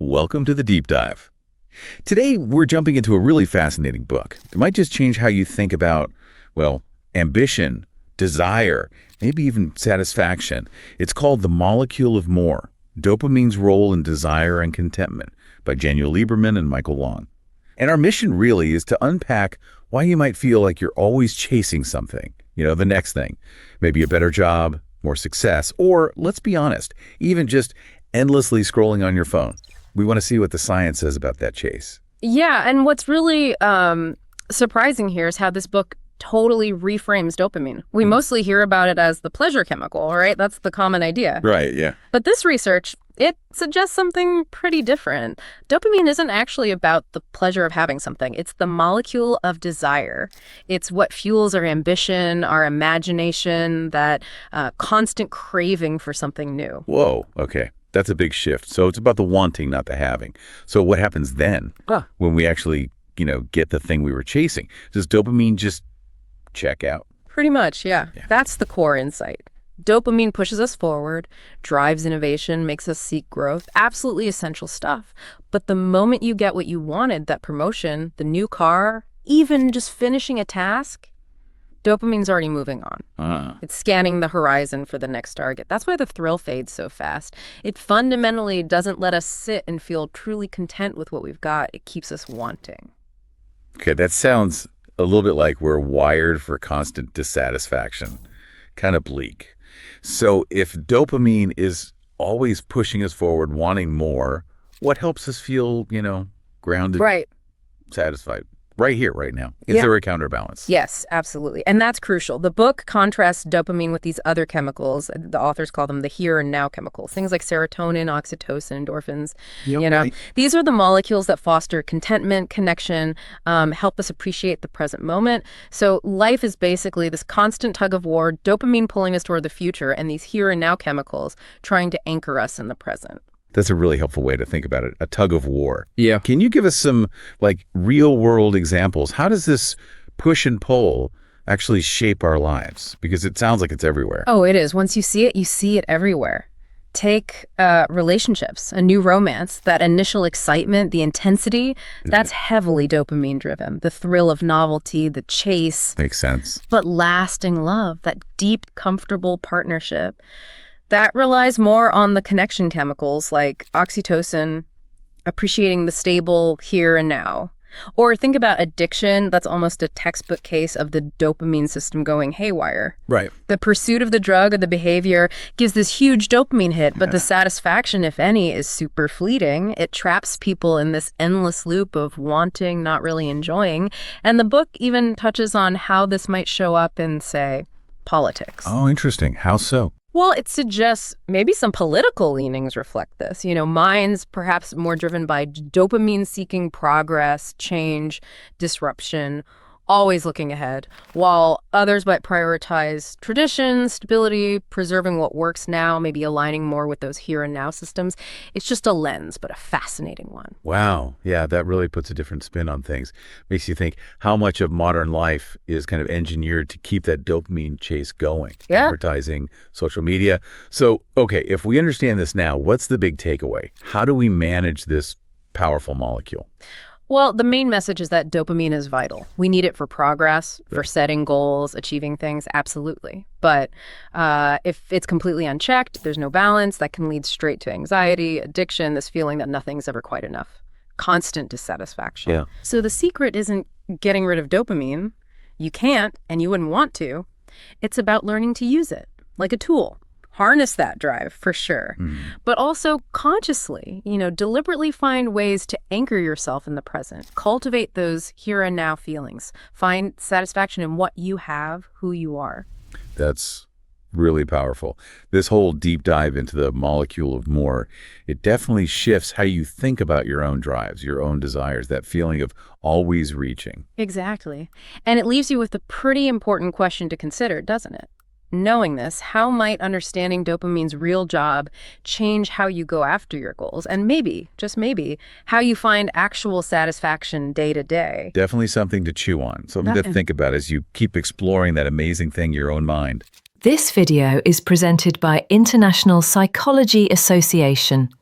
Welcome to the Deep Dive. Today, we're jumping into a really fascinating book. It might just change how you think about, ambition, desire, maybe even satisfaction. It's called The Molecule of More, Dopamine's Role in Desire and Contentment by Lieberman and Michael E. And our mission really is to unpack why you might feel like you're always chasing something, the next thing. Maybe a better job, more success, or, let's be honest, even just endlessly scrolling on your phone. We want to see what the science says about that chase. Yeah, and what's really surprising here is how this book totally reframes dopamine. We mostly hear about it as the pleasure chemical, right? That's the common idea. Right, yeah. But this research, it suggests something pretty different. Dopamine isn't actually about the pleasure of having something. It's the molecule of desire. It's what fuels our ambition, our imagination, that constant craving for something new. Whoa, okay. That's a big shift. So it's about the wanting, not the having. So what happens then when we actually, get the thing we were chasing? Does dopamine just check out? Pretty much, yeah. That's the core insight. Dopamine pushes us forward, drives innovation, makes us seek growth, absolutely essential stuff. But the moment you get what you wanted, that promotion, the new car, even just finishing a task, dopamine's already moving on. It's scanning the horizon for the next target. That's why the thrill fades so fast. It fundamentally doesn't let us sit and feel truly content with what we've got. It keeps us wanting. Okay, that sounds a little bit like we're wired for constant dissatisfaction. Kind of bleak. So if dopamine is always pushing us forward, wanting more, what helps us feel, grounded, right, satisfied? Right here, right now. Is there a counterbalance? Yes, absolutely. And that's crucial. The book contrasts dopamine with these other chemicals. The authors call them the here and now chemicals. Things like serotonin, oxytocin, endorphins. Right. These are the molecules that foster contentment, connection, help us appreciate the present moment. So life is basically this constant tug of war, dopamine pulling us toward the future, and these here and now chemicals trying to anchor us in the present. That's a really helpful way to think about it, a tug of war. Yeah. Can you give us some real world examples? How does this push and pull actually shape our lives? Because it sounds like it's everywhere. Oh, it is. Once you see it everywhere. Take relationships, a new romance, that initial excitement, the intensity, that's heavily dopamine driven. The thrill of novelty, the chase. Makes sense. But lasting love, that deep, comfortable partnership, that relies more on the connection chemicals like oxytocin, appreciating the stable here and now. Or think about addiction. That's almost a textbook case of the dopamine system going haywire. Right. The pursuit of the drug or the behavior gives this huge dopamine hit, but the satisfaction, if any, is super fleeting. It traps people in this endless loop of wanting, not really enjoying. And the book even touches on how this might show up in, say, politics. Oh, interesting. How so? Well, it suggests maybe some political leanings reflect this. Minds perhaps more driven by dopamine-seeking progress, change, disruption, always looking ahead, while others might prioritize tradition, stability, preserving what works now, maybe aligning more with those here and now systems. It's just a lens, but a fascinating one. Wow. Yeah, that really puts a different spin on things. Makes you think how much of modern life is kind of engineered to keep that dopamine chase going. Yeah. Advertising, social media. So, okay, if we understand this now, what's the big takeaway? How do we manage this powerful molecule? Well, the main message is that dopamine is vital. We need it for progress, for setting goals, achieving things, absolutely. But if it's completely unchecked, there's no balance, that can lead straight to anxiety, addiction, this feeling that nothing's ever quite enough, constant dissatisfaction. Yeah. So the secret isn't getting rid of dopamine. You can't, and you wouldn't want to. It's about learning to use it like a tool. Harness that drive, for sure. But also consciously, deliberately find ways to anchor yourself in the present. Cultivate those here and now feelings. Find satisfaction in what you have, who you are. That's really powerful. This whole deep dive into the molecule of more, it definitely shifts how you think about your own drives, your own desires, that feeling of always reaching. Exactly. And it leaves you with a pretty important question to consider, doesn't it? Knowing this, how might understanding dopamine's real job change how you go after your goals? And maybe, just maybe, how you find actual satisfaction day to day? Definitely something to chew on, something to think about as you keep exploring that amazing thing, your own mind. This video is presented by International Psychology Association.